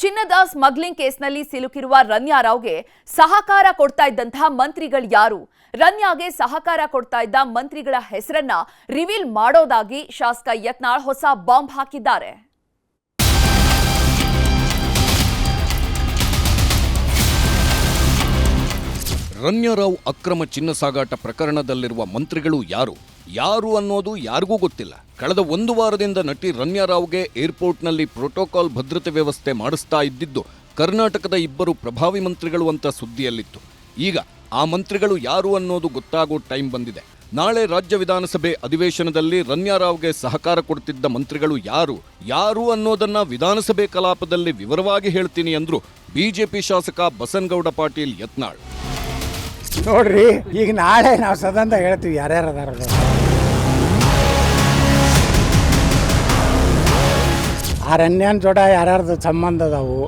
ಚಿನ್ನದ ಸ್ಮಗ್ಲಿಂಗ್ ಕೇಸ್ನಲ್ಲಿ ಸಿಲುಕಿರುವ ರನ್ಯಾ ರಾವ್ಗೆ ಸಹಕಾರ ಕೊಡ್ತಾ ಇದ್ದಂತಹ ಮಂತ್ರಿಗಳು ಯಾರು? ರನ್ಯಾಗೆ ಸಹಕಾರ ಕೊಡ್ತಾ ಇದ್ದ ಮಂತ್ರಿಗಳ ಹೆಸರನ್ನ ರಿವೀಲ್ ಮಾಡೋದಾಗಿ ಶಾಸಕ ಯತ್ನಾಳ್ ಹೊಸ ಬಾಂಬ್ ಹಾಕಿದ್ದಾರೆ. ರನ್ಯಾ ರಾವ್ ಅಕ್ರಮ ಚಿನ್ನ ಸಾಗಾಟ ಪ್ರಕರಣದಲ್ಲಿರುವ ಮಂತ್ರಿಗಳು ಯಾರು ಅನ್ನೋದು ಯಾರಿಗೂ ಗೊತ್ತಿಲ್ಲ. ಕಳೆದ ಒಂದು ವಾರದಿಂದ ನಟಿ ರನ್ಯಾ ರಾವ್ಗೆ ಏರ್ಪೋರ್ಟ್ನಲ್ಲಿ ಪ್ರೋಟೋಕಾಲ್ ಭದ್ರತೆ ವ್ಯವಸ್ಥೆ ಮಾಡಿಸ್ತಾ ಇದ್ದಿದ್ದು ಕರ್ನಾಟಕದ ಇಬ್ಬರು ಪ್ರಭಾವಿ ಮಂತ್ರಿಗಳು ಅಂತ ಸುದ್ದಿಯಲ್ಲಿತ್ತು. ಈಗ ಆ ಮಂತ್ರಿಗಳು ಯಾರು ಅನ್ನೋದು ಗೊತ್ತಾಗೋ ಟೈಮ್ ಬಂದಿದೆ. ನಾಳೆ ರಾಜ್ಯ ವಿಧಾನಸಭೆ ಅಧಿವೇಶನದಲ್ಲಿ ರನ್ಯಾ ರಾವ್ಗೆ ಸಹಕಾರ ಕೊಡ್ತಿದ್ದ ಮಂತ್ರಿಗಳು ಯಾರು ಅನ್ನೋದನ್ನ ವಿಧಾನಸಭೆ ಕಲಾಪದಲ್ಲಿ ವಿವರವಾಗಿ ಹೇಳ್ತೀನಿ ಅಂದ್ರು ಬಿಜೆಪಿ ಶಾಸಕ ಬಸನಗೌಡ ಪಾಟೀಲ್ ಯತ್ನಾಳ್. ನೋಡ್ರಿ, ಈಗ ನಾಳೆ ನಾವು ಸದನದಾಗ ಹೇಳ್ತೀವಿ ಯಾರ್ಯಾರು ಅದಾರ. ಆ ರನ್ಯಾನ್ ಜೋಡ ಯಾರ್ಯಾರ್ದು ಸಂಬಂಧ ಅದಾವು,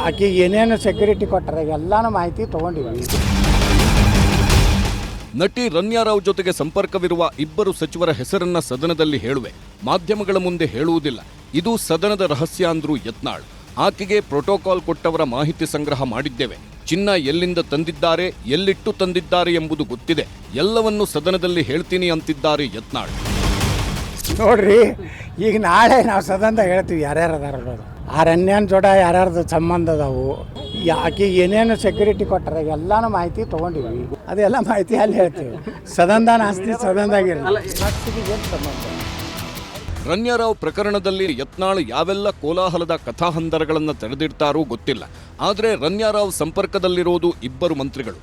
ಆಕೆಗೆ ಏನೇನು ಸೆಕ್ಯೂರಿಟಿ ಕೊಟ್ಟಾರ ಎಲ್ಲಾನು ಮಾಹಿತಿ ತಗೊಂಡಿವಿ. ನಟಿ ರನ್ಯಾ ರಾವ್ ಜೊತೆಗೆ ಸಂಪರ್ಕವಿರುವ ಇಬ್ಬರು ಸಚಿವರ ಹೆಸರನ್ನ ಸದನದಲ್ಲಿ ಹೇಳುವೆ, ಮಾಧ್ಯಮಗಳ ಮುಂದೆ ಹೇಳುವುದಿಲ್ಲ. ಇದು ಸದನದ ರಹಸ್ಯ ಅಂದ್ರು ಯತ್ನಾಳ್. ಆಕೆಗೆ ಪ್ರೋಟೋಕಾಲ್ ಕೊಟ್ಟವರ ಮಾಹಿತಿ ಸಂಗ್ರಹ ಮಾಡಿದ್ದೇವೆ. ಚಿನ್ನ ಎಲ್ಲಿಂದ ತಂದಿದ್ದಾರೆ, ಎಲ್ಲಿಟ್ಟು ತಂದಿದ್ದಾರೆ ಎಂಬುದು ಗೊತ್ತಿದೆ. ಎಲ್ಲವನ್ನು ಸದನದಲ್ಲಿ ಹೇಳ್ತೀನಿ ಅಂತಿದ್ದಾರೆ ಯತ್ನಾಳ್. ನೋಡ್ರಿ, ಈಗ ನಾಳೆ ನಾವು ಸದನದಾಗ ಹೇಳ್ತೀವಿ ಯಾರ್ಯಾರು ಅದಾರ. ಆ ರನ್ಯಾನ್ ಜೋಡ ಯಾರ್ಯಾರ್ದು ಸಂಬಂಧ ಅದಾವು, ಆಕೆಗೆ ಏನೇನು ಸೆಕ್ಯೂರಿಟಿ ಕೊಟ್ಟಾರ ಎಲ್ಲಾನು ಮಾಹಿತಿ ತಗೊಂಡಿವಿ. ಅದೆಲ್ಲ ಮಾಹಿತಿ ಅಲ್ಲಿ ಹೇಳ್ತೀವಿ. ಸದನದಾನ ಆಸ್ತಿ ಸದನದಾಗಿರ ಸಂಬಂಧ. ರನ್ಯಾ ರಾವ್ ಪ್ರಕರಣದಲ್ಲಿ ಯತ್ನಾಳ್ ಯಾವೆಲ್ಲ ಕೋಲಾಹಲದ ಕಥಾಹಂದರಗಳನ್ನು ತೆರೆದಿಡ್ತಾರೋ ಗೊತ್ತಿಲ್ಲ. ಆದರೆ ರನ್ಯಾ ರಾವ್ ಸಂಪರ್ಕದಲ್ಲಿರೋದು ಇಬ್ಬರು ಮಂತ್ರಿಗಳು.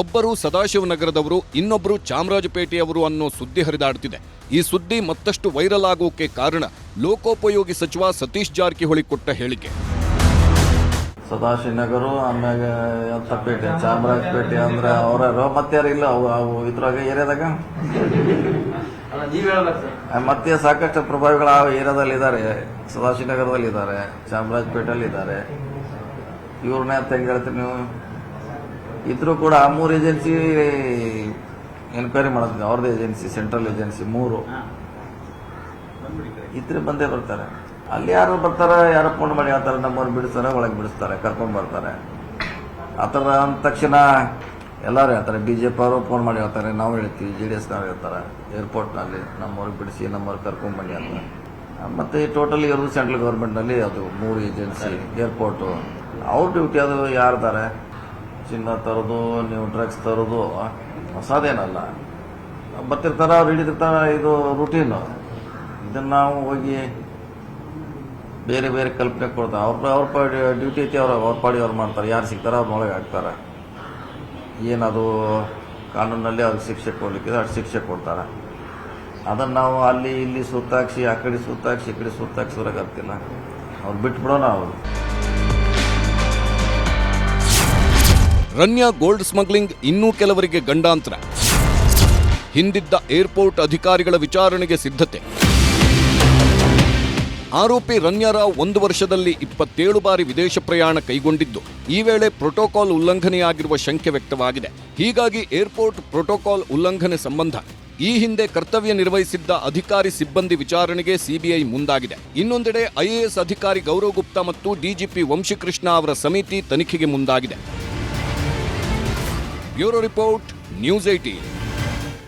ಒಬ್ಬರು ಸದಾಶಿವನಗರದವರು, ಇನ್ನೊಬ್ಬರು ಚಾಮರಾಜಪೇಟೆಯವರು ಅನ್ನೋ ಸುದ್ದಿ ಹರಿದಾಡ್ತಿದೆ. ಈ ಸುದ್ದಿ ಮತ್ತಷ್ಟು ವೈರಲ್ ಆಗೋಕೆ ಕಾರಣ ಲೋಕೋಪಯೋಗಿ ಸಚಿವ ಸತೀಶ್ ಜಾರಕಿಹೊಳಿ ಕೊಟ್ಟ ಹೇಳಿಕೆ. ಸದಾಶಿವನಗರ ಆಮ್ಯಾಗ ಪೇಟೆ, ಚಾಮರಾಜಪೇಟೆ ಅಂದ್ರೆ ಅವರ ಮತ್ತಾರು ಇಲ್ಲ ಅವು ಇದ್ರಾಗ ಏರಿಯಾದಾಗ ಮತ್ತೆ ಸಾಕಷ್ಟು ಪ್ರಭಾವಿಗಳು ಆ ಏರಿಯಾದಲ್ಲಿ ಇದ್ದಾರೆ. ಸದಾಶಿವನಗರದಲ್ಲಿ ಇದ್ದಾರೆ, ಚಾಮರಾಜಪೇಟೆಯಲ್ಲಿ ಇದ್ದಾರೆ. ಇವ್ರನ್ನ ಹೆಂಗೆ ಹೇಳ್ತೀರಿ ನೀವು? ಇದ್ರೂ ಕೂಡ ಆ ಮೂರು ಏಜೆನ್ಸಿ ಎನ್ಕ್ವೈರಿ ಮಾಡೋದು ಅವ್ರದ್ದು ಏಜೆನ್ಸಿ, ಸೆಂಟ್ರಲ್ ಏಜೆನ್ಸಿ ಮೂರು ಇದ್ರೆ ಬಂದೇ ಬರ್ತಾರೆ. ಅಲ್ಲಿ ಯಾರು ಬರ್ತಾರೆ, ಯಾರು ಫೋನ್ ಮಾಡಿ ಹೇಳ್ತಾರೆ, ನಮ್ಮವ್ರು ಬಿಡಿಸ್ತಾರೆ, ಒಳಗೆ ಬಿಡಿಸ್ತಾರೆ, ಕರ್ಕೊಂಡು ಬರ್ತಾರೆ. ಆ ಥರ ಅಂದ ತಕ್ಷಣ ಎಲ್ಲರೂ ಹೇಳ್ತಾರೆ. ಬಿಜೆಪಿ ಅವರು ಫೋನ್ ಮಾಡಿ ಹೇಳ್ತಾರೆ, ನಾವು ಹೇಳ್ತೀವಿ, JDS ನವ್ರು ಹೇಳ್ತಾರೆ ಏರ್ಪೋರ್ಟ್ನಲ್ಲಿ ನಮ್ಮವ್ರಿಗೆ ಬಿಡಿಸಿ ನಮ್ಮವ್ರು ಕರ್ಕೊಂಡು ಬನ್ನಿ ಅಂತ. ಮತ್ತೆ ಟೋಟಲಿ ಇರೋದು ಸೆಂಟ್ರಲ್ ಗೌರ್ಮೆಂಟ್ನಲ್ಲಿ ಅದು ಮೂರು ಏಜೆನ್ಸಿ, ಏರ್ಪೋರ್ಟು ಅವ್ರ ಡ್ಯೂಟಿ. ಅದು ಯಾರ್ದಾರೆ ಚಿನ್ನ ತರೋದು, ನೀವು ಡ್ರಗ್ಸ್ ತರೋದು ಹೊಸದೇನಲ್ಲ. ಬರ್ತಿರ್ತಾರ, ಅವ್ರು ಹಿಡಿದಿರ್ತಾರ, ಇದು ರೂಟೀನು. ಇದನ್ನು ನಾವು ಹೋಗಿ ಬೇರೆ ಬೇರೆ ಕಲ್ಪನೆ ಕೊಡ್ತಾರೆ. ಅವ್ರ ಡ್ಯೂಟಿ ಐತಿ, ಅವ್ರ ಪಾಡಿ ಅವ್ರು ಮಾಡ್ತಾರೆ. ಯಾರು ಸಿಗ್ತಾರ ಅವ್ರನ್ನೊಳಗೆ ಹಾಕ್ತಾರೆ. ಏನದು ಕಾನೂನಲ್ಲಿ ಅವ್ರಿಗೆ ಶಿಕ್ಷೆ ಕೊಡ್ಲಿಕ್ಕೆ ಅಷ್ಟು ಶಿಕ್ಷೆ ಕೊಡ್ತಾರೆ. ಅದನ್ನು ನಾವು ಅಲ್ಲಿ ಇಲ್ಲಿ ಸುತ್ತಾಕ್ಸಿ, ಆ ಕಡೆ ಸುತ್ತಾಕ್ಸಿ, ಈ ಕಡೆ ಸುತ್ತಾಕ್ಸಿದ್ರಾಗ ಆಗ್ತಿಲ್ಲ. ಅವ್ರು ಬಿಟ್ಬಿಡೋಣ. ಅವರು ರನ್ಯಾ ಗೋಲ್ಡ್ ಸ್ಮಗ್ಲಿಂಗ್ ಇನ್ನೂ ಕೆಲವರಿಗೆ ಗಂಡಾಂತರ. ಹಿಂದಿದ್ದ ಏರ್ಪೋರ್ಟ್ ಅಧಿಕಾರಿಗಳ ವಿಚಾರಣೆಗೆ ಸಿದ್ಧತೆ. ಆರೋಪಿ ರನ್ಯಾ ರಾವ್ 1 ವರ್ಷದಲ್ಲಿ 27 ಬಾರಿ ವಿದೇಶ ಪ್ರಯಾಣ ಕೈಗೊಂಡಿದ್ದು, ಈ ವೇಳೆ ಪ್ರೋಟೋಕಾಲ್ ಉಲ್ಲಂಘನೆಯಾಗಿರುವ ಶಂಕೆ ವ್ಯಕ್ತವಾಗಿದೆ. ಹೀಗಾಗಿ ಏರ್ಪೋರ್ಟ್ ಪ್ರೋಟೋಕಾಲ್ ಉಲ್ಲಂಘನೆ ಸಂಬಂಧ ಈ ಹಿಂದೆ ಕರ್ತವ್ಯ ನಿರ್ವಹಿಸಿದ್ದ ಅಧಿಕಾರಿ ಸಿಬ್ಬಂದಿ ವಿಚಾರಣೆಗೆ ಸಿಬಿಐ ಮುಂದಾಗಿದೆ. ಇನ್ನೊಂದೆಡೆ IAS ಅಧಿಕಾರಿ ಗೌರವ್ ಗುಪ್ತಾ ಮತ್ತು DGP ವಂಶಿಕೃಷ್ಣ ಅವರ ಸಮಿತಿ ತನಿಖೆಗೆ ಮುಂದಾಗಿದೆ. Bureau report, news 18.